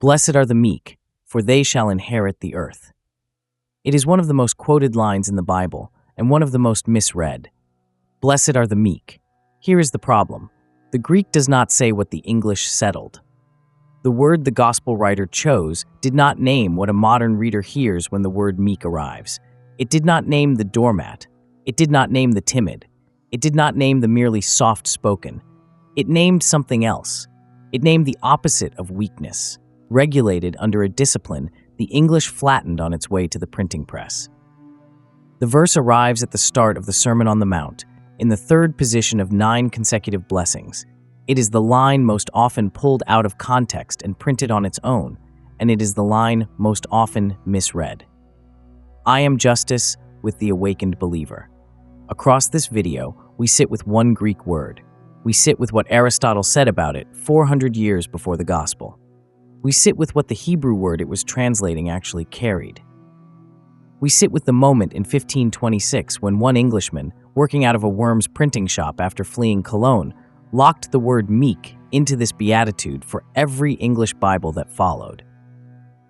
Blessed are the meek, for they shall inherit the earth. It is one of the most quoted lines in the Bible and one of the most misread. Blessed are the meek. Here is the problem. The Greek does not say what the English settled. The word the gospel writer chose did not name what a modern reader hears when the word meek arrives. It did not name the doormat. It did not name the timid. It did not name the merely soft-spoken. It named something else. It named the opposite of weakness. Regulated under a discipline, the English flattened on its way to the printing press. The verse arrives at the start of the Sermon on the Mount, in the third position of 9 consecutive blessings. It is the line most often pulled out of context and printed on its own, and it is the line most often misread. I am justice with the awakened believer. Across this video, we sit with one Greek word. We sit with what Aristotle said about it 400 years before the gospel. We sit with what the Hebrew word it was translating actually carried. We sit with the moment in 1526 when one Englishman, working out of a Worms printing shop after fleeing Cologne, locked the word meek into this beatitude for every English Bible that followed.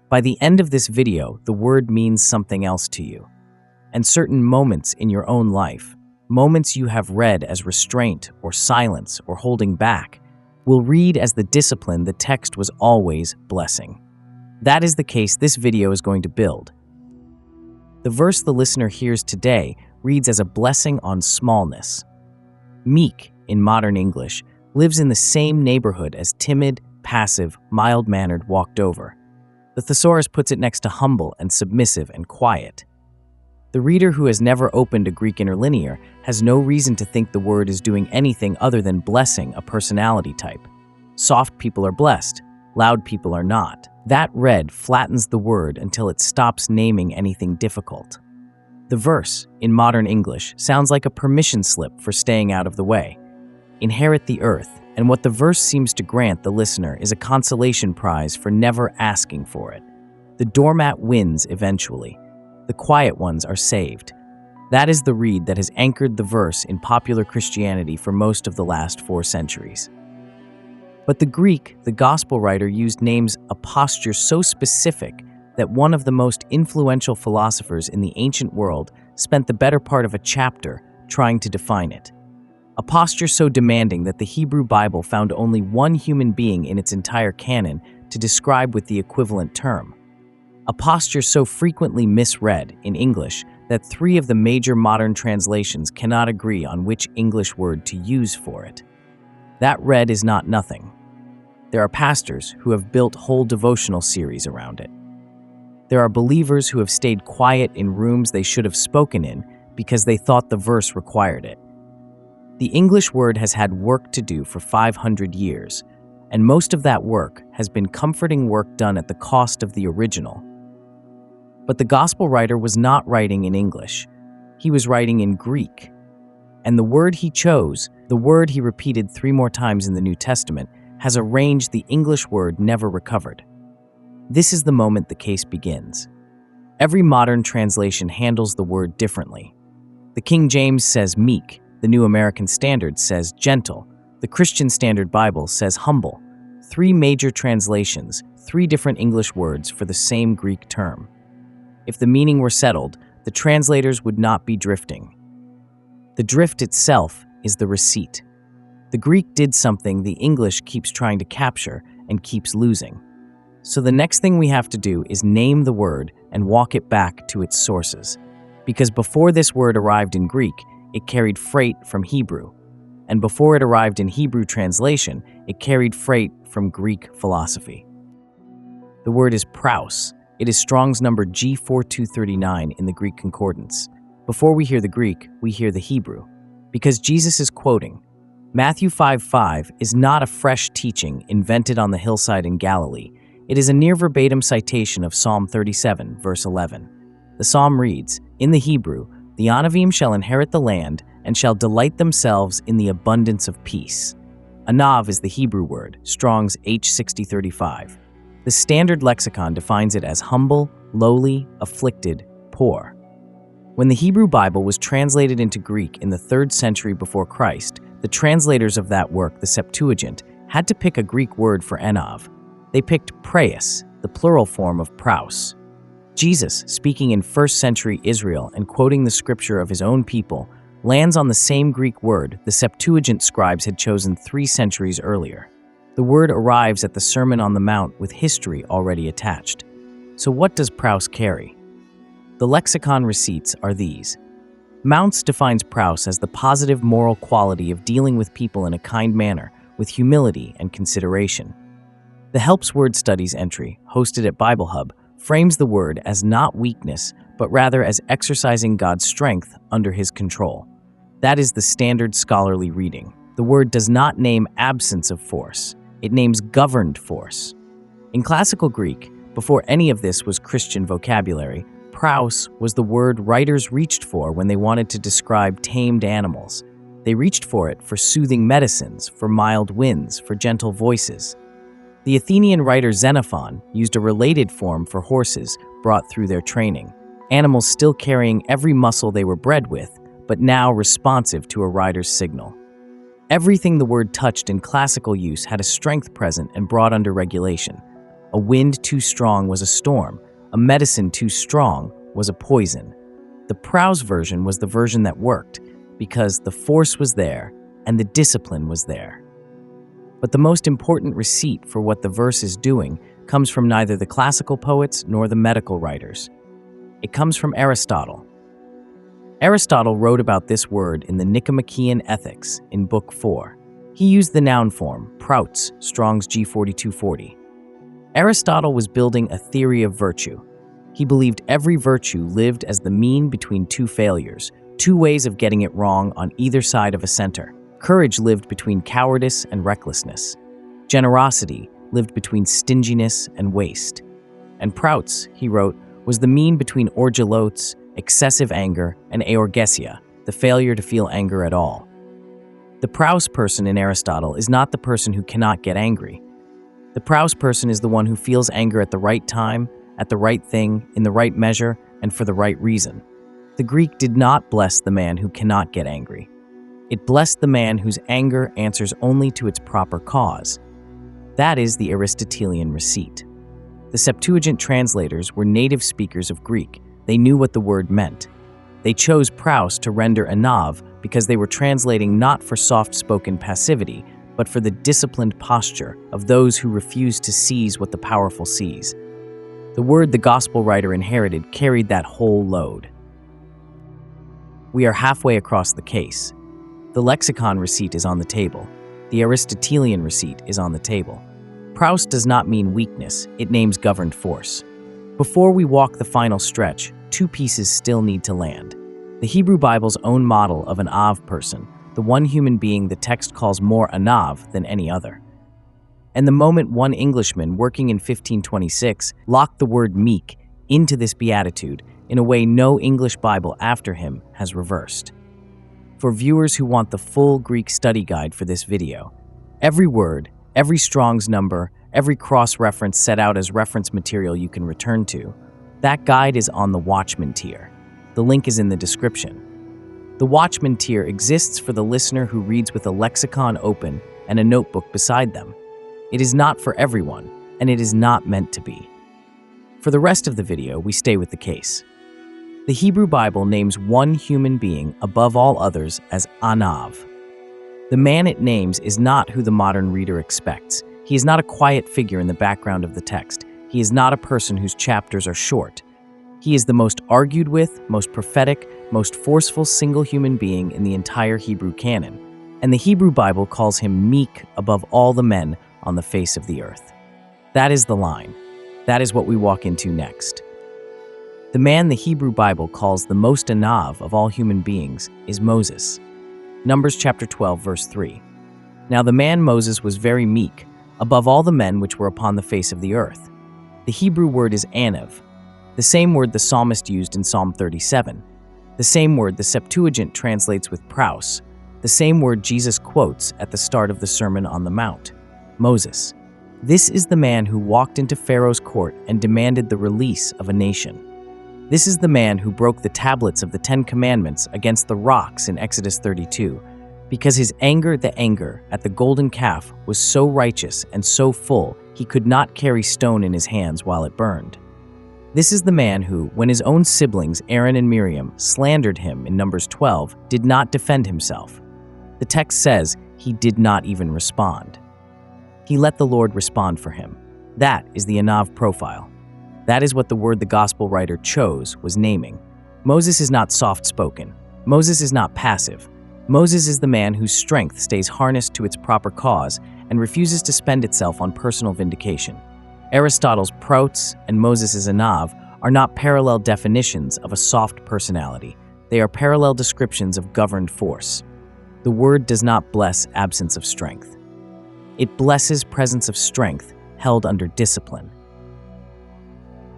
By the end of this video, the word means something else to you. And certain moments in your own life, moments you have read as restraint or silence or holding back, will read as the discipline the text was always blessing. That is the case this video is going to build. The verse the listener hears today reads as a blessing on smallness. Meek, in modern English, lives in the same neighborhood as timid, passive, mild-mannered, walked over. The thesaurus puts it next to humble and submissive and quiet. The reader who has never opened a Greek interlinear has no reason to think the word is doing anything other than blessing a personality type. Soft people are blessed, loud people are not. That red flattens the word until it stops naming anything difficult. The verse, in modern English, sounds like a permission slip for staying out of the way. Inherit the earth, and what the verse seems to grant the listener is a consolation prize for never asking for it. The doormat wins eventually. The quiet ones are saved. That is the reed that has anchored the verse in popular Christianity for most of the last 4 centuries. But the Greek, the gospel writer, used names a posture so specific that one of the most influential philosophers in the ancient world spent the better part of a chapter trying to define it. A posture so demanding that the Hebrew Bible found only one human being in its entire canon to describe with the equivalent term. A posture so frequently misread in English that 3 of the major modern translations cannot agree on which English word to use for it. That red is not nothing. There are pastors who have built whole devotional series around it. There are believers who have stayed quiet in rooms they should have spoken in because they thought the verse required it. The English word has had work to do for 500 years, and most of that work has been comforting work done at the cost of the original. But the gospel writer was not writing in English. He was writing in Greek. And the word he chose, the word he repeated 3 more times in the New Testament, has a range the English word never recovered. This is the moment the case begins. Every modern translation handles the word differently. The King James says meek, the New American Standard says gentle, the Christian Standard Bible says humble. 3 major translations, 3 different English words for the same Greek term. If the meaning were settled, the translators would not be drifting. The drift itself is the receipt. The Greek did something the English keeps trying to capture and keeps losing. So the next thing we have to do is name the word and walk it back to its sources. Because before this word arrived in Greek, it carried freight from Hebrew. And before it arrived in Hebrew translation, it carried freight from Greek philosophy. The word is praus. It is Strong's number G4239 in the Greek concordance. Before we hear the Greek, we hear the Hebrew. Because Jesus is quoting, Matthew 5:5 is not a fresh teaching invented on the hillside in Galilee. It is a near verbatim citation of Psalm 37, verse 11. The psalm reads, in the Hebrew, the Anavim shall inherit the land and shall delight themselves in the abundance of peace. Anav is the Hebrew word, Strong's H6035. The standard lexicon defines it as humble, lowly, afflicted, poor. When the Hebrew Bible was translated into Greek in the 3rd century before Christ, the translators of that work, the Septuagint, had to pick a Greek word for Anav. They picked praus, the plural form of praus. Jesus, speaking in first century Israel and quoting the scripture of his own people, lands on the same Greek word the Septuagint scribes had chosen 3 centuries earlier. The word arrives at the Sermon on the Mount with history already attached. So what does praus carry? The lexicon receipts are these. Mounce defines praus as the positive moral quality of dealing with people in a kind manner, with humility and consideration. The Helps Word Studies entry, hosted at Bible Hub, frames the word as not weakness, but rather as exercising God's strength under his control. That is the standard scholarly reading. The word does not name absence of force. It names governed force. In classical Greek, before any of this was Christian vocabulary, praus was the word writers reached for when they wanted to describe tamed animals. They reached for it for soothing medicines, for mild winds, for gentle voices. The Athenian writer Xenophon used a related form for horses brought through their training, animals still carrying every muscle they were bred with, but now responsive to a rider's signal. Everything the word touched in classical use had a strength present and brought under regulation. A wind too strong was a storm. A medicine too strong was a poison. The praus version was the version that worked, because the force was there and the discipline was there. But the most important receipt for what the verse is doing comes from neither the classical poets nor the medical writers. It comes from Aristotle. Aristotle wrote about this word in the Nicomachean Ethics in Book 4. He used the noun form, praus, Strong's G4240. Aristotle was building a theory of virtue. He believed every virtue lived as the mean between 2 failures, 2 ways of getting it wrong on either side of a center. Courage lived between cowardice and recklessness. Generosity lived between stinginess and waste. And praus, he wrote, was the mean between orgelotes, excessive anger, and aorgesia, the failure to feel anger at all. The praus person in Aristotle is not the person who cannot get angry. The praus person is the one who feels anger at the right time, at the right thing, in the right measure, and for the right reason. The Greek did not bless the man who cannot get angry. It blessed the man whose anger answers only to its proper cause. That is the Aristotelian receipt. The Septuagint translators were native speakers of Greek. They knew what the word meant. They chose praus to render Anav because they were translating not for soft-spoken passivity, but for the disciplined posture of those who refuse to seize what the powerful seize. The word the gospel writer inherited carried that whole load. We are halfway across the case. The lexicon receipt is on the table. The Aristotelian receipt is on the table. Praus does not mean weakness, it names governed force. Before we walk the final stretch, 2 pieces still need to land. The Hebrew Bible's own model of an Anav person, the one human being the text calls more Anav than any other. And the moment one Englishman working in 1526 locked the word meek into this beatitude in a way no English Bible after him has reversed. For viewers who want the full Greek study guide for this video, every word, every Strong's number, every cross-reference set out as reference material you can return to, that guide is on the Watchman tier. The link is in the description. The Watchman tier exists for the listener who reads with a lexicon open and a notebook beside them. It is not for everyone, and it is not meant to be. For the rest of the video, we stay with the case. The Hebrew Bible names one human being above all others as Anav. The man it names is not who the modern reader expects. He is not a quiet figure in the background of the text. He is not a person whose chapters are short. He is the most argued with, most prophetic, most forceful single human being in the entire Hebrew canon. And the Hebrew Bible calls him meek above all the men on the face of the earth. That is the line. That is what we walk into next. The man the Hebrew Bible calls the most Anav of all human beings is Moses. Numbers chapter 12, verse 3. Now the man Moses was very meek, above all the men which were upon the face of the earth. The Hebrew word is Anav, the same word the psalmist used in Psalm 37, the same word the Septuagint translates with praus, the same word Jesus quotes at the start of the Sermon on the Mount, Moses. This is the man who walked into Pharaoh's court and demanded the release of a nation. This is the man who broke the tablets of the 10 Commandments against the rocks in Exodus 32. because his anger, the anger at the golden calf, was so righteous and so full, he could not carry stone in his hands while it burned. This is the man who, when his own siblings, Aaron and Miriam, slandered him in Numbers 12, did not defend himself. The text says he did not even respond. He let the Lord respond for him. That is the Anav profile. That is what the word the gospel writer chose was naming. Moses is not soft-spoken. Moses is not passive. Moses is the man whose strength stays harnessed to its proper cause and refuses to spend itself on personal vindication. Aristotle's praus and Moses' Anav are not parallel definitions of a soft personality. They are parallel descriptions of governed force. The word does not bless absence of strength. It blesses presence of strength held under discipline.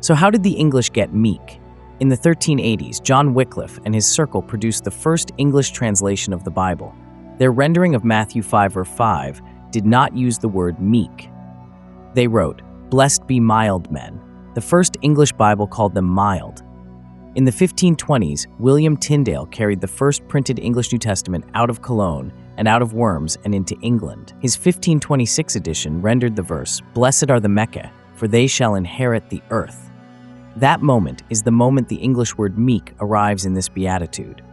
So how did the English get meek? In the 1380s, John Wycliffe and his circle produced the first English translation of the Bible. Their rendering of Matthew 5 or 5 did not use the word meek. They wrote, "Blessed be mild men." The first English Bible called them mild. In the 1520s, William Tyndale carried the first printed English New Testament out of Cologne and out of Worms and into England. His 1526 edition rendered the verse, "Blessed are the meek, for they shall inherit the earth." That moment is the moment the English word meek arrives in this beatitude.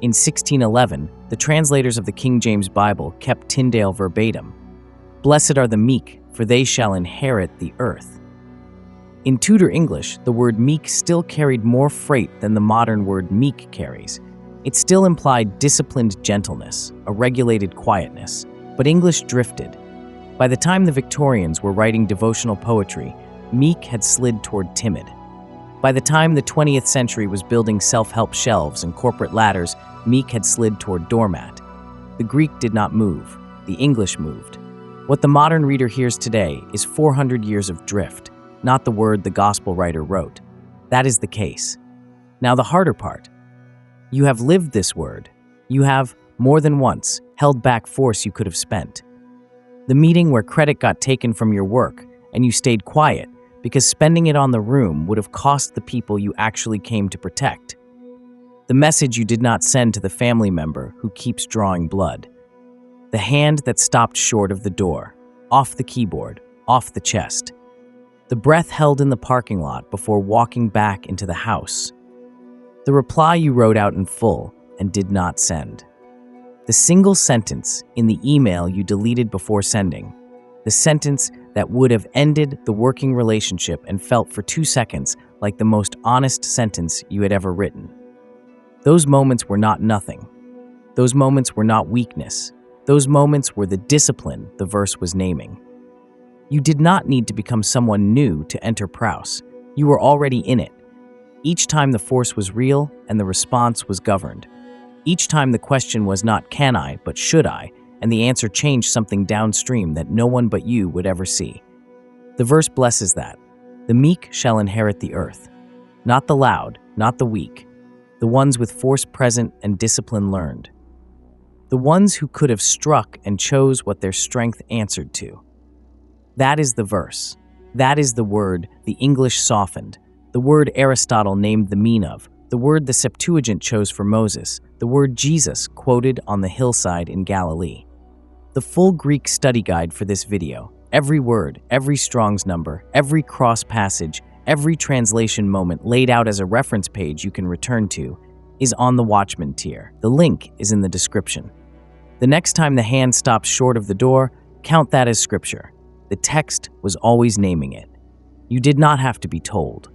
In 1611, the translators of the King James Bible kept Tyndale verbatim. "Blessed are the meek, for they shall inherit the earth." In Tudor English, the word meek still carried more freight than the modern word meek carries. It still implied disciplined gentleness, a regulated quietness, but English drifted. By the time the Victorians were writing devotional poetry, meek had slid toward timid. By the time the 20th century was building self-help shelves and corporate ladders, meek had slid toward doormat. The Greek did not move, the English moved. What the modern reader hears today is 400 years of drift, not the word the gospel writer wrote. That is the case. Now the harder part. You have lived this word. You have, more than once, held back force you could have spent. The meeting where credit got taken from your work and you stayed quiet because spending it on the room would have cost the people you actually came to protect. The message you did not send to the family member who keeps drawing blood. The hand that stopped short of the door, off the keyboard, off the chest. The breath held in the parking lot before walking back into the house. The reply you wrote out in full and did not send. The single sentence in the email you deleted before sending. The sentence that would have ended the working relationship and felt for 2 seconds like the most honest sentence you had ever written. Those moments were not nothing. Those moments were not weakness. Those moments were the discipline the verse was naming. You did not need to become someone new to enter praus. You were already in it. Each time the force was real and the response was governed. Each time the question was not can I, but should I, and the answer changed something downstream that no one but you would ever see. The verse blesses that. The meek shall inherit the earth. Not the loud, not the weak. The ones with force present and discipline learned. The ones who could have struck and chose what their strength answered to. That is the verse. That is the word the English softened. The word Aristotle named the mean of. The word the Septuagint chose for Moses. The word Jesus quoted on the hillside in Galilee. The full Greek study guide for this video, every word, every Strong's number, every cross passage, every translation moment laid out as a reference page you can return to, is on the Watchman tier. The link is in the description. The next time the hand stops short of the door, count that as scripture. The text was always naming it. You did not have to be told.